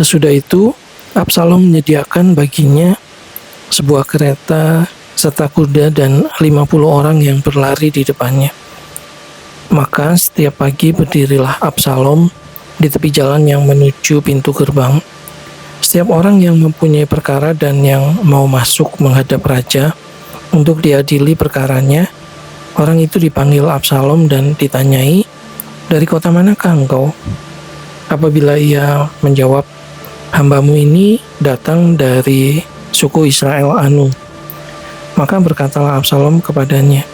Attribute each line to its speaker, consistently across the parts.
Speaker 1: Sesudah itu, Absalom menyediakan baginya sebuah kereta serta kuda dan 50 orang yang berlari di depannya. Maka setiap pagi berdirilah Absalom di tepi jalan yang menuju pintu gerbang. Setiap orang yang mempunyai perkara dan yang mau masuk menghadap raja untuk diadili perkaranya, orang itu dipanggil Absalom dan ditanyai, "Dari kota manakah engkau?" Apabila ia menjawab, "Hambamu ini datang dari suku Israel Anu," maka berkatalah Absalom kepadanya,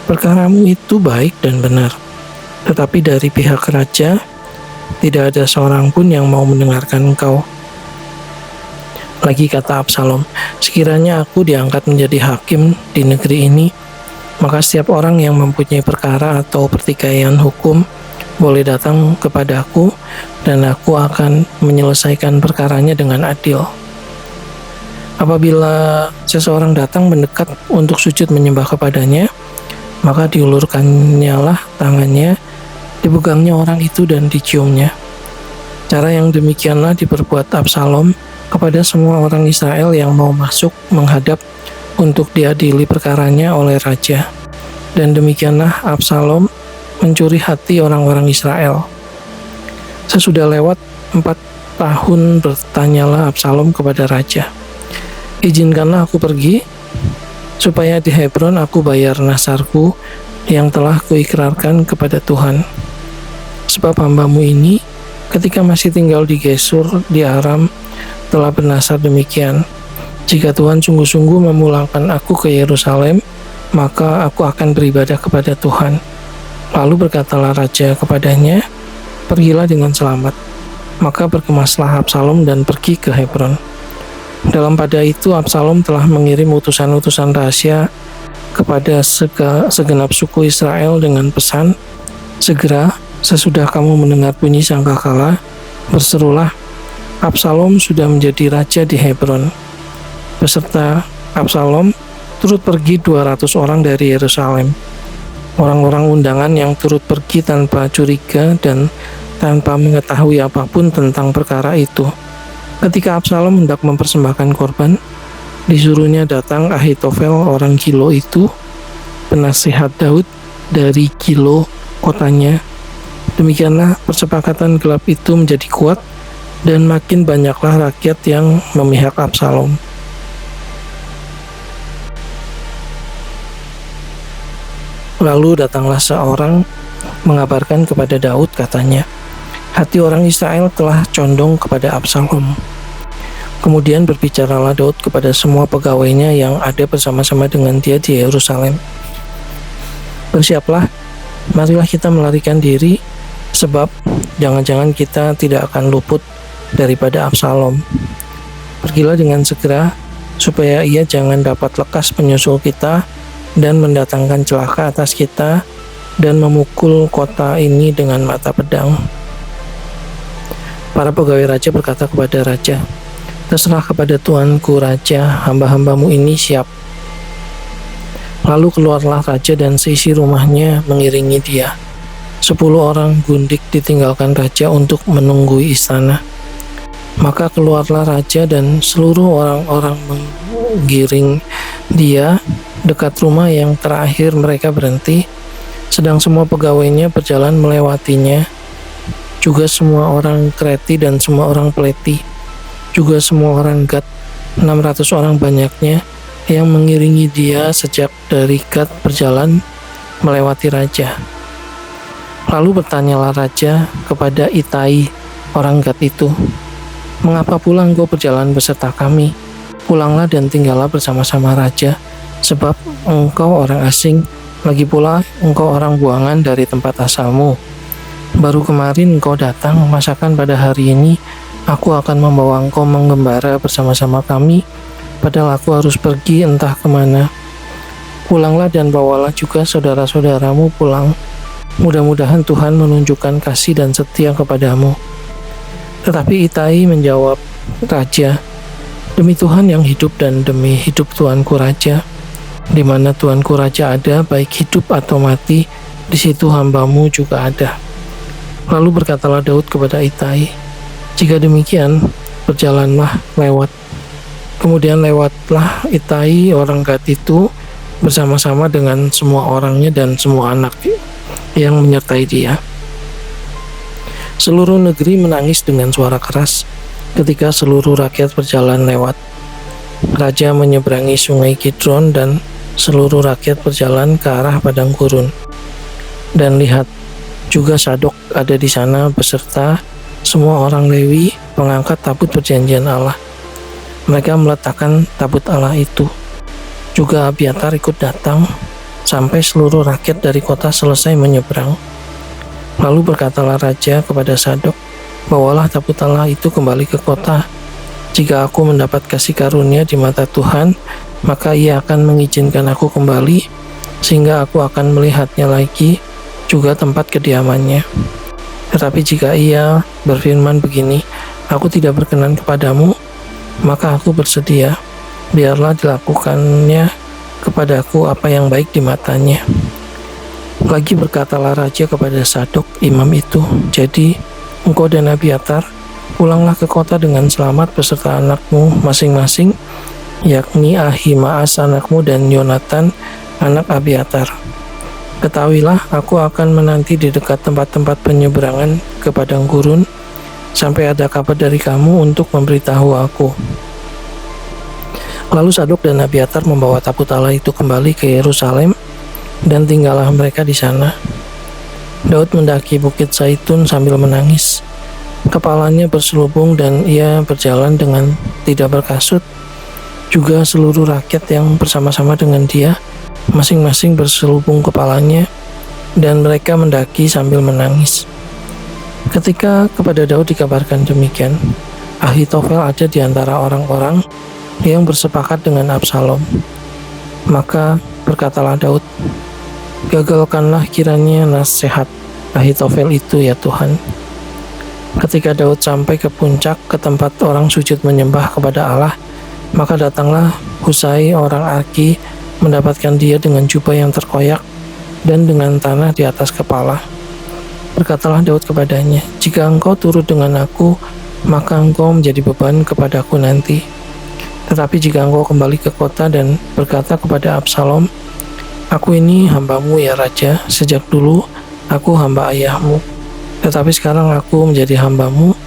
Speaker 1: "Perkaramu itu baik dan benar, tetapi dari pihak raja tidak ada seorang pun yang mau mendengarkan engkau." Lagi kata Absalom, "Sekiranya aku diangkat menjadi hakim di negeri ini, maka setiap orang yang mempunyai perkara atau pertikaian hukum boleh datang kepadaku dan aku akan menyelesaikan perkaranya dengan adil." Apabila seseorang datang mendekat untuk sujud menyembah kepadanya, maka diulurkannyalah tangannya, dipegangnya orang itu dan diciumnya. Cara yang demikianlah diperbuat Absalom kepada semua orang Israel yang mau masuk menghadap untuk diadili perkaranya oleh raja. Dan demikianlah Absalom mencuri hati orang-orang Israel. Sesudah lewat 4 tahun bertanyalah Absalom kepada raja, "Izinkanlah aku pergi, supaya di Hebron aku bayar nasarku yang telah kuikrarkan kepada Tuhan. Sebab hambamu ini ketika masih tinggal di Gesur di Aram telah bernasar demikian, jika Tuhan sungguh-sungguh memulangkan aku ke Yerusalem, maka aku akan beribadah kepada Tuhan." Lalu berkatalah raja kepadanya, "Pergilah dengan selamat." Maka berkemaslah Absalom dan pergi ke Hebron. Dalam pada itu Absalom telah mengirim utusan-utusan rahasia kepada segenap suku Israel dengan pesan, "Segera sesudah kamu mendengar bunyi sangkakala, berserulah, Absalom sudah menjadi raja di Hebron." Beserta Absalom turut pergi 200 orang dari Yerusalem. Orang-orang undangan yang turut pergi tanpa curiga dan tanpa mengetahui apapun tentang perkara itu. Ketika Absalom hendak mempersembahkan korban, disuruhnya datang Ahitofel orang Gilo itu, penasihat Daud dari Gilo kotanya. Demikianlah persepakatan gelap itu menjadi kuat dan makin banyaklah rakyat yang memihak Absalom. Lalu datanglah seorang mengabarkan kepada Daud, katanya, "Hati orang Israel telah condong kepada Absalom." Kemudian berbicaralah Daud kepada semua pegawainya yang ada bersama-sama dengan dia di Yerusalem, "Bersiaplah, marilah kita melarikan diri, sebab jangan-jangan kita tidak akan luput daripada Absalom. Pergilah dengan segera, supaya ia jangan dapat lekas menyusul kita dan mendatangkan celaka atas kita dan memukul kota ini dengan mata pedang." Para pegawai raja berkata kepada raja, "Terserah kepada tuanku raja, hamba-hambamu ini siap." Lalu keluarlah raja dan seisi rumahnya mengiringi dia. 10 orang gundik ditinggalkan raja untuk menunggui istana. Maka keluarlah raja dan seluruh orang-orang menggiring dia dekat rumah yang terakhir mereka berhenti, sedang semua pegawainya berjalan melewatinya, juga semua orang Kreti dan semua orang Peleti, juga semua orang Gad, 600 orang banyaknya yang mengiringi dia sejak dari Gad berjalan melewati raja. Lalu bertanyalah raja kepada Itai orang Gad itu, "Mengapa pula engkau berjalan beserta kami? Pulanglah dan tinggallah bersama-sama raja, sebab engkau orang asing, lagi pula engkau orang buangan dari tempat asalmu. Baru kemarin engkau datang, masakan pada hari ini aku akan membawa engkau menggembara bersama-sama kami, padahal aku harus pergi entah kemana. Pulanglah dan bawalah juga saudara-saudaramu pulang. Mudah-mudahan Tuhan menunjukkan kasih dan setia kepadamu." Tetapi Itai menjawab raja, "Demi Tuhan yang hidup dan demi hidup tuanku raja, di mana tuanku raja ada, baik hidup atau mati, di situ hambamu juga ada." Lalu berkatalah Daud kepada Itai, Jika demikian, berjalanlah lewat. Kemudian lewatlah Itai orang Gad itu bersama-sama dengan semua orangnya dan semua anak yang menyertai dia. Seluruh negeri menangis dengan suara keras ketika seluruh rakyat berjalan lewat. Raja menyeberangi sungai Kidron dan seluruh rakyat berjalan ke arah padang gurun. Dan lihat, juga Sadok ada di sana beserta semua orang Lewi pengangkat tabut perjanjian Allah. Mereka meletakkan tabut Allah itu. Juga Abiatar ikut datang sampai seluruh rakyat dari kota selesai menyeberang. Lalu berkatalah raja kepada Sadok, bawalah tabut Allah itu kembali ke kota. Jika aku mendapat kasih karunia di mata Tuhan, maka ia akan mengizinkan aku kembali, sehingga aku akan melihatnya lagi, juga tempat kediamannya. Tetapi jika ia berfirman begini, aku tidak berkenan kepadamu, maka aku bersedia, biarlah dilakukannya kepadaku apa yang baik di matanya. Lagi berkatalah raja kepada Sadok imam itu, jadi engkau dan Abiatar pulanglah ke kota dengan selamat beserta anakmu masing-masing, yakni Ahimaas anakmu dan Yonatan anak Abiatar. Ketahuilah, aku akan menanti di dekat tempat-tempat penyeberangan ke padang gurun sampai ada kabar dari kamu untuk memberitahu aku. Lalu Sadok dan Abiatar membawa tabut Allah itu kembali ke Yerusalem, dan tinggallah mereka di sana. Daud mendaki bukit Zaitun sambil menangis. Kepalanya berselubung dan ia berjalan dengan tidak berkasut. Juga seluruh rakyat yang bersama-sama dengan dia, masing-masing berselubung kepalanya, dan mereka mendaki sambil menangis. Ketika kepada Daud dikabarkan demikian, Ahitofel ada di antara orang-orang yang bersepakat dengan Absalom. Maka berkatalah Daud, gagalkanlah kiranya nasihat Ahitofel itu ya Tuhan. Ketika Daud sampai ke puncak ke tempat orang sujud menyembah kepada Allah, maka datanglah Husai orang Arki mendapatkan dia dengan jubah yang terkoyak dan dengan tanah di atas kepala. Berkatalah Daud kepadanya, jika engkau turut dengan aku, maka engkau menjadi beban kepadaku nanti. Tetapi jika engkau kembali ke kota dan berkata kepada Absalom, aku ini hambamu ya Raja, sejak dulu aku hamba ayahmu, tetapi sekarang aku menjadi hambamu.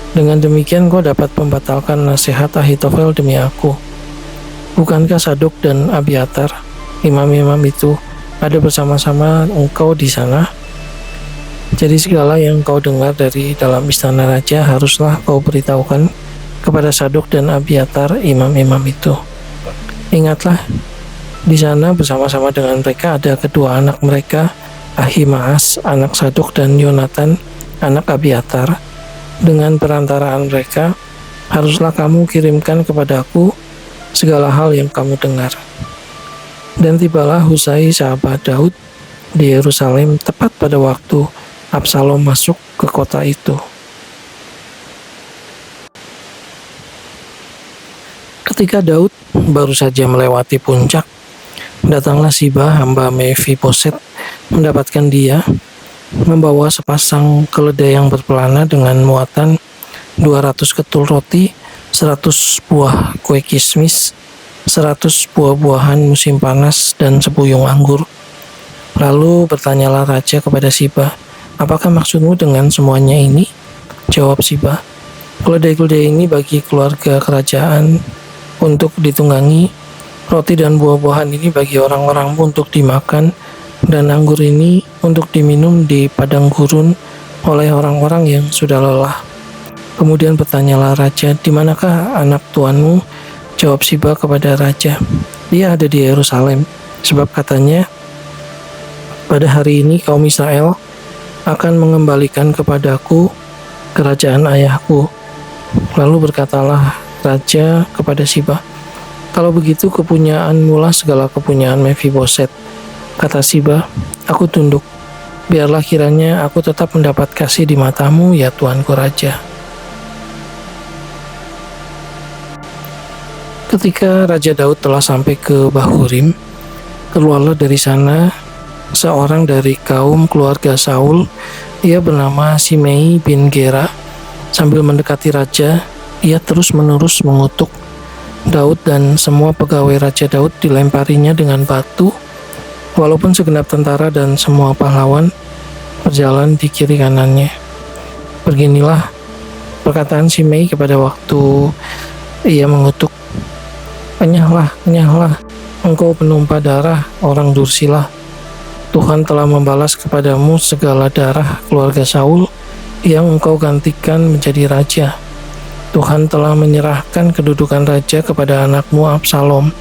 Speaker 1: Dengan demikian kau dapat membatalkan nasihat Ahitofel demi aku. Bukankah Sadok dan Abiatar, imam-imam itu, ada bersama-sama engkau di sana? Jadi segala yang kau dengar dari dalam istana raja haruslah kau beritahukan kepada Sadok dan Abiatar, imam-imam itu. Ingatlah, di sana bersama-sama dengan mereka ada kedua anak mereka, Ahimaas anak Sadok dan Yonatan anak Abiatar. Dengan perantaraan mereka, haruslah kamu kirimkan kepadaku segala hal yang kamu dengar. Dan tibalah Husai sahabat Daud di Yerusalem tepat pada waktu Absalom masuk ke kota itu. Ketika Daud baru saja melewati puncak, datanglah Siba hamba Mefiboset mendapatkan dia, membawa sepasang keledai yang berpelana dengan muatan 200 ketul roti, 100 buah kue kismis, 100 buah-buahan musim panas, dan sepuyung anggur. Lalu bertanyalah raja kepada Siba, apakah maksudmu dengan semuanya ini? Jawab Siba, keledai-keledai ini bagi keluarga kerajaan untuk ditunggangi, roti dan buah-buahan ini bagi orang-orangmu untuk dimakan, dan anggur ini untuk diminum di padang gurun oleh orang-orang yang sudah lelah. Kemudian bertanyalah raja, di manakah anak tuanmu? Jawab Siba kepada raja, dia ada di Yerusalem, sebab katanya, pada hari ini kaum Israel akan mengembalikan kepadaku kerajaan ayahku. Lalu berkatalah raja kepada Siba, kalau begitu kepunyaanmu lah segala kepunyaan Mefiboset. Kata Siba, aku tunduk, biarlah kiranya aku tetap mendapat kasih di matamu ya tuanku raja. Ketika Raja Daud telah sampai ke Bahurim, keluarlah dari sana seorang dari kaum keluarga Saul, ia bernama Simei bin Gera, Sambil mendekati raja, ia terus-menerus mengutuk Daud dan semua pegawai Raja Daud dilemparinya dengan batu, walaupun segenap tentara dan semua pahlawan berjalan di kiri kanannya. Beginilah perkataan Shimei kepada waktu ia mengutuk, "Enyahlah, enyahlah, engkau penumpah darah orang Dursila. Tuhan telah membalas kepadamu segala darah keluarga Saul yang engkau gantikan menjadi raja. Tuhan telah menyerahkan kedudukan raja kepada anakmu Absalom.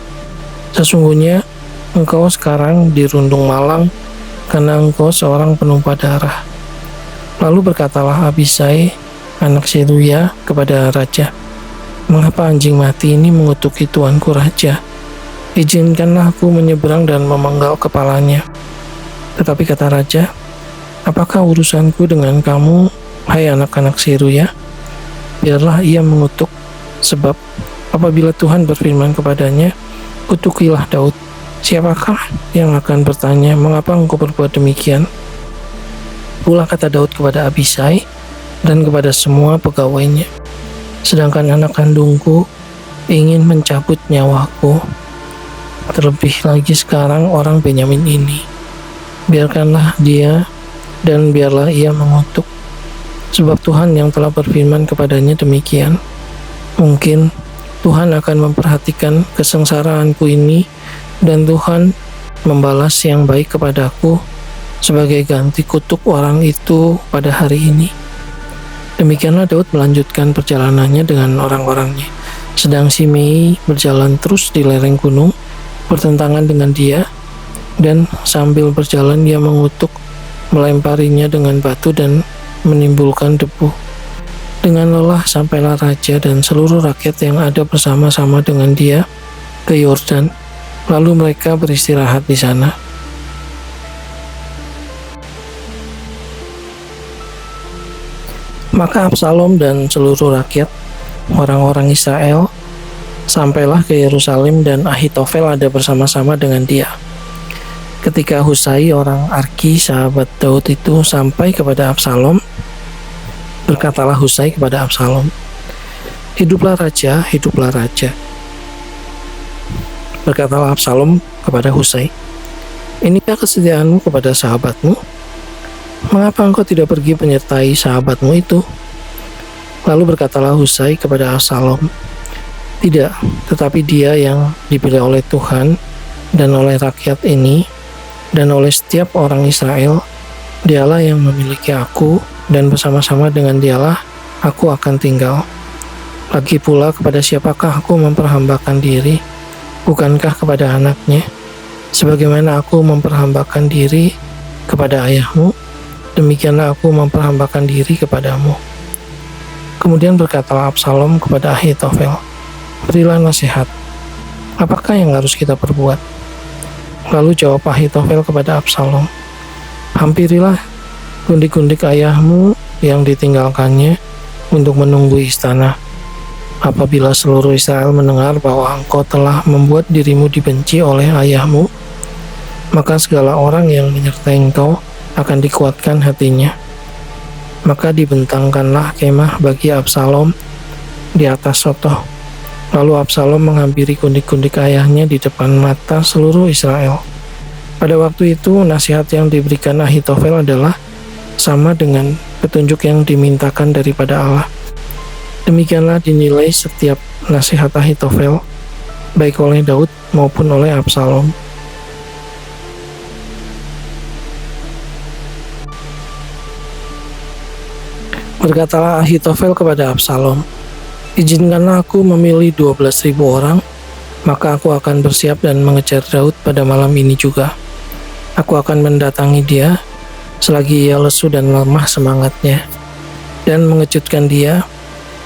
Speaker 1: Sesungguhnya engkau sekarang dirundung malang karena engkau seorang penumpah darah." Lalu berkatalah Abisai, anak Seruya, kepada raja, "Mengapa anjing mati ini mengutuki tuanku raja? Izinkanlah aku menyeberang dan memenggal kepalanya." Tetapi kata raja, "Apakah urusanku dengan kamu, hai anak-anak Seruya? Biarlah ia mengutuk, sebab apabila Tuhan berfirman kepadanya, 'Kutukilah Daud,' siapakah yang akan bertanya, 'Mengapa engkau berbuat demikian?'" Pula kata Daud kepada Abisai dan kepada semua pegawainya, "Sedangkan anak kandungku ingin mencabut nyawaku, terlebih lagi sekarang orang Benyamin ini. Biarkanlah dia dan biarlah ia mengutuk, sebab Tuhan yang telah berfirman kepadanya demikian. Mungkin Tuhan akan memperhatikan kesengsaraanku ini dan Tuhan membalas yang baik kepadaku sebagai ganti kutuk orang itu pada hari ini." Demikianlah Daud melanjutkan perjalanannya dengan orang-orangnya, sedang Shimei berjalan terus di lereng gunung bertentangan dengan dia, dan sambil berjalan ia mengutuk, melemparinya dengan batu dan menimbulkan debu. Dengan lelah sampailah raja dan seluruh rakyat yang ada bersama-sama dengan dia ke Yordan, lalu mereka beristirahat di sana. Maka Absalom dan seluruh rakyat, orang-orang Israel, sampailah ke Yerusalem dan Ahitofel ada bersama-sama dengan dia. Ketika Husai orang Arki sahabat Daud itu sampai kepada Absalom, berkatalah Husai kepada Absalom, "Hiduplah raja, hiduplah raja." Berkatalah Absalom kepada Husai, "Inikah kesetiaanmu kepada sahabatmu? Mengapa engkau tidak pergi menyertai sahabatmu itu?" Lalu berkatalah Husai kepada Absalom, "Tidak, tetapi dia yang dipilih oleh Tuhan dan oleh rakyat ini dan oleh setiap orang Israel, dialah yang memiliki aku, dan bersama-sama dengan dialah aku akan tinggal. Lagi pula kepada siapakah aku memperhambakan diri? Bukankah kepada anaknya? Sebagaimana aku memperhambakan diri kepada ayahmu, demikianlah aku memperhambakan diri kepadamu." Kemudian berkatalah Absalom kepada Ahitofel, "Berilah nasihat, apakah yang harus kita perbuat?" Lalu jawab Ahitofel kepada Absalom, "Hampirilah gundik-gundik ayahmu yang ditinggalkannya untuk menunggu istana. Apabila seluruh Israel mendengar bahwa engkau telah membuat dirimu dibenci oleh ayahmu, maka segala orang yang menyertai engkau akan dikuatkan hatinya. Maka dibentangkanlah kemah bagi Absalom di atas sotoh." Lalu Absalom menghampiri gundik-gundik ayahnya di depan mata seluruh Israel. Pada waktu itu nasihat yang diberikan Ahitofel adalah sama dengan petunjuk yang dimintakan daripada Allah. Demikianlah dinilai setiap nasihat Ahitofel, baik oleh Daud maupun oleh Absalom. Berkatalah Ahitofel kepada Absalom, "Izinkanlah aku memilih 12.000 orang, maka aku akan bersiap dan mengejar Daud pada malam ini juga. Aku akan mendatangi dia selagi ia lesu dan lemah semangatnya, dan mengejutkan dia.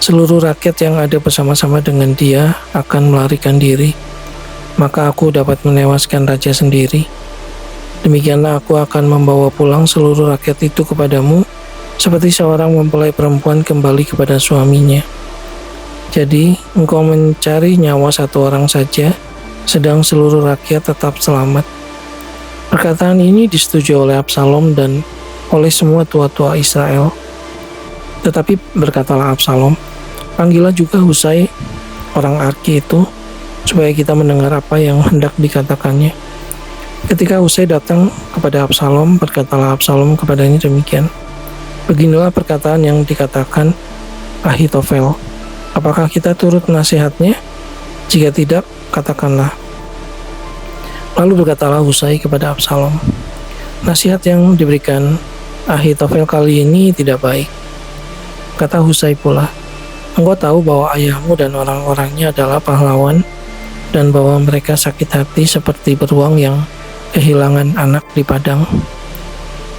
Speaker 1: Seluruh rakyat yang ada bersama-sama dengan dia akan melarikan diri, maka aku dapat menewaskan raja sendiri. Demikianlah aku akan membawa pulang seluruh rakyat itu kepadamu, seperti seorang mempelai perempuan kembali kepada suaminya. Jadi, engkau mencari nyawa satu orang saja, sedang seluruh rakyat tetap selamat." Perkataan ini disetujui oleh Absalom dan oleh semua tua-tua Israel. Tetapi berkatalah Absalom, "Panggillah juga Husai orang Arki itu, supaya kita mendengar apa yang hendak dikatakannya." Ketika Husai datang kepada Absalom, berkatalah Absalom kepadanya demikian, "Beginilah perkataan yang dikatakan Ahitofel. Apakah kita turut nasihatnya? Jika tidak, katakanlah." Lalu berkatalah Husai kepada Absalom, "Nasihat yang diberikan Ahitofel kali ini tidak baik." Kata Husai pula, "Engkau tahu bahwa ayahmu dan orang-orangnya adalah pahlawan, dan bahwa mereka sakit hati seperti beruang yang kehilangan anak di padang.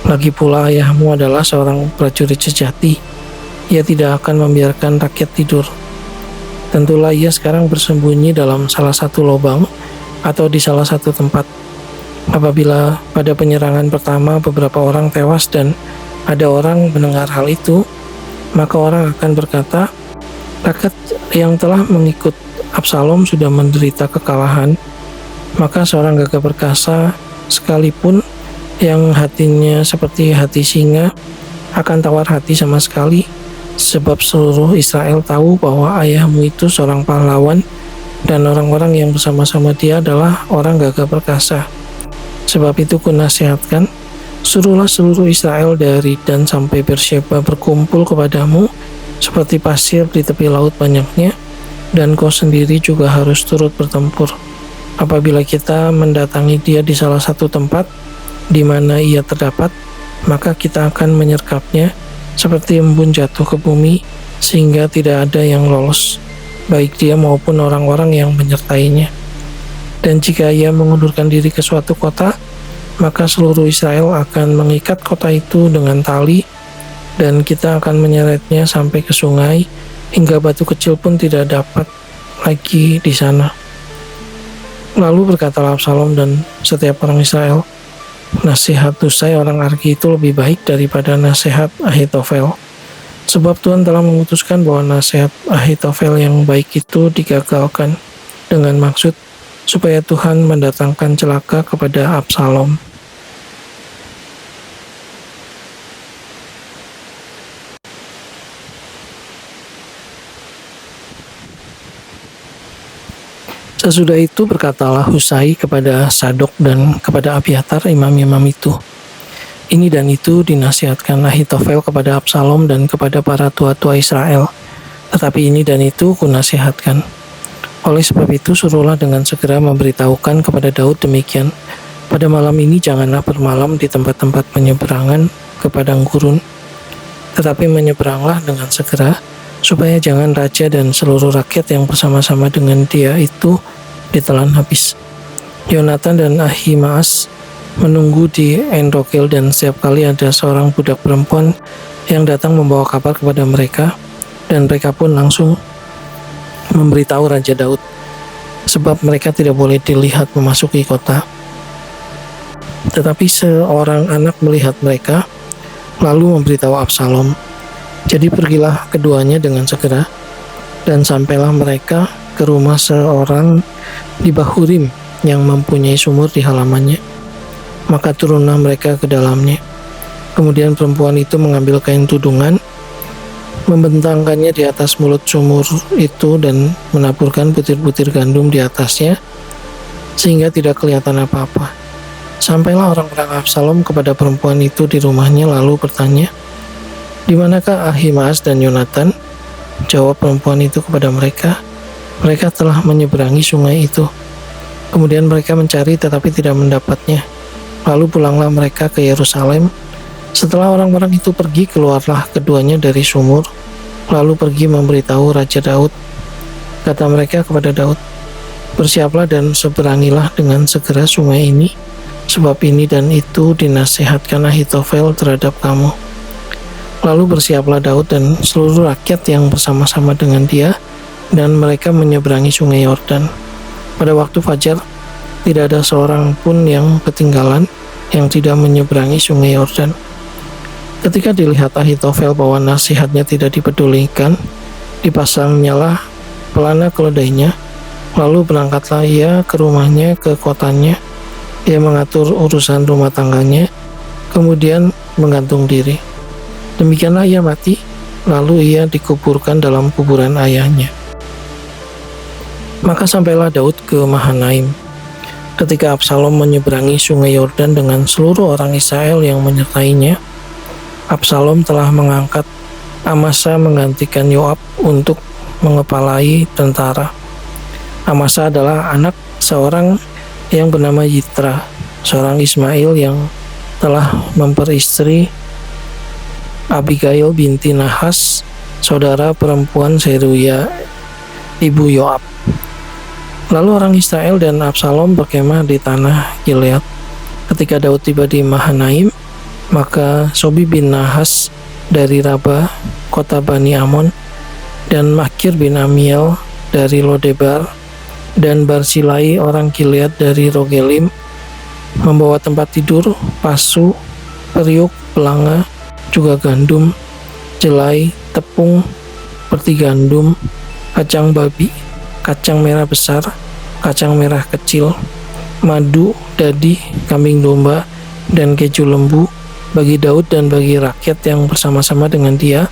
Speaker 1: Lagi pula ayahmu adalah seorang prajurit sejati. Ia tidak akan membiarkan rakyat tidur. Tentulah ia sekarang bersembunyi dalam salah satu lubang atau di salah satu tempat. Apabila pada penyerangan pertama beberapa orang tewas dan ada orang mendengar hal itu, maka orang akan berkata, rakyat yang telah mengikut Absalom sudah menderita kekalahan. Maka seorang gagah perkasa sekalipun yang hatinya seperti hati singa akan tawar hati sama sekali, sebab seluruh Israel tahu bahwa ayahmu itu seorang pahlawan dan orang-orang yang bersama-sama dia adalah orang gagah perkasa. Sebab itu kunasihatkan, suruhlah seluruh Israel dari Dan sampai Beersheba berkumpul kepadamu seperti pasir di tepi laut banyaknya, dan kau sendiri juga harus turut bertempur. Apabila kita mendatangi dia di salah satu tempat di mana ia terdapat, maka kita akan menyergapnya seperti embun jatuh ke bumi, sehingga tidak ada yang lolos, baik dia maupun orang-orang yang menyertainya. Dan jika ia mengundurkan diri ke suatu kota, maka seluruh Israel akan mengikat kota itu dengan tali, dan kita akan menyeretnya sampai ke sungai, hingga batu kecil pun tidak dapat lagi di sana." Lalu berkatalah Absalom dan setiap orang Israel, "Nasihat Husai orang Arki itu lebih baik daripada nasihat Ahitofel. Sebab Tuhan telah memutuskan bahwa nasihat Ahitofel yang baik itu digagalkan dengan maksud supaya Tuhan mendatangkan celaka kepada Absalom." Sesudah itu berkatalah Husai kepada Sadok dan kepada Abiatar imam-imam itu, "Ini dan itu dinasihatkan Ahitofel kepada Absalom dan kepada para tua-tua Israel, tetapi ini dan itu kunasihatkan. Oleh sebab itu suruhlah dengan segera memberitahukan kepada Daud demikian, pada malam ini janganlah bermalam di tempat-tempat penyeberangan ke padang gurun, tetapi menyeberanglah dengan segera, supaya jangan raja dan seluruh rakyat yang bersama-sama dengan dia itu ditelan habis." Yonatan dan Ahimaas menunggu di En-Rogel, dan setiap kali ada seorang budak perempuan yang datang membawa kabar kepada mereka, dan mereka pun langsung memberitahu Raja Daud, sebab mereka tidak boleh dilihat memasuki kota. Tetapi seorang anak melihat mereka, lalu memberitahu Absalom. Jadi pergilah keduanya dengan segera, dan sampailah mereka ke rumah seorang di Bahurim yang mempunyai sumur di halamannya. Maka turunlah mereka ke dalamnya. Kemudian perempuan itu mengambil kain tudungan, membentangkannya di atas mulut sumur itu dan menaburkan butir-butir gandum di atasnya, sehingga tidak kelihatan apa-apa. Sampailah orang-orang Absalom kepada perempuan itu di rumahnya, lalu bertanya, "Di manakah Ahimaas dan Yonatan?" Jawab perempuan itu kepada mereka, "Mereka telah menyeberangi sungai itu." Kemudian mereka mencari tetapi tidak mendapatnya. Lalu pulanglah mereka ke Yerusalem. Setelah orang-orang itu pergi, keluarlah keduanya dari sumur, lalu pergi memberitahu Raja Daud. Kata mereka kepada Daud, "Bersiaplah dan seberangilah dengan segera sungai ini, sebab ini dan itu dinasihatkan Ahitofel terhadap kamu." Lalu bersiaplah Daud dan seluruh rakyat yang bersama-sama dengan dia, dan mereka menyeberangi sungai Yordan. Pada waktu fajar, tidak ada seorang pun yang ketinggalan yang tidak menyeberangi sungai Yordan. Ketika dilihat Ahitofel bahwa nasihatnya tidak dipedulikan, dipasangnyalah pelana keledainya, lalu berangkatlah ia ke rumahnya, ke kotanya. Ia mengatur urusan rumah tangganya, kemudian menggantung diri. Demikianlah ia mati, lalu ia dikuburkan dalam kuburan ayahnya. Maka sampailah Daud ke Mahanaim. Ketika Absalom menyeberangi sungai Yordan dengan seluruh orang Israel yang menyertainya, Absalom telah mengangkat Amasa menggantikan Yoab untuk mengepalai tentara. Amasa adalah anak seorang yang bernama Yitra, seorang Ismail yang telah memperistri Abigail binti Nahas, saudara perempuan Seruya, ibu Yoab. Lalu orang Israel dan Absalom berkemah di tanah Gilead. Ketika Daud tiba di Mahanaim, maka Sobi bin Nahas dari Raba, kota Bani Amon, dan Makir bin Amiel dari Lodebar, dan Barsilai orang Gilead dari Rogelim, membawa tempat tidur, pasu, periuk, pelanga, juga gandum, jelai, tepung, peti gandum, kacang babi, kacang merah besar, kacang merah kecil, madu, dadi, kambing domba, dan keju lembu bagi Daud dan bagi rakyat yang bersama-sama dengan dia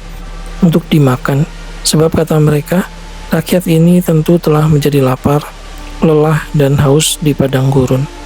Speaker 1: untuk dimakan. Sebab kata mereka, rakyat ini tentu telah menjadi lapar, lelah, dan haus di padang gurun.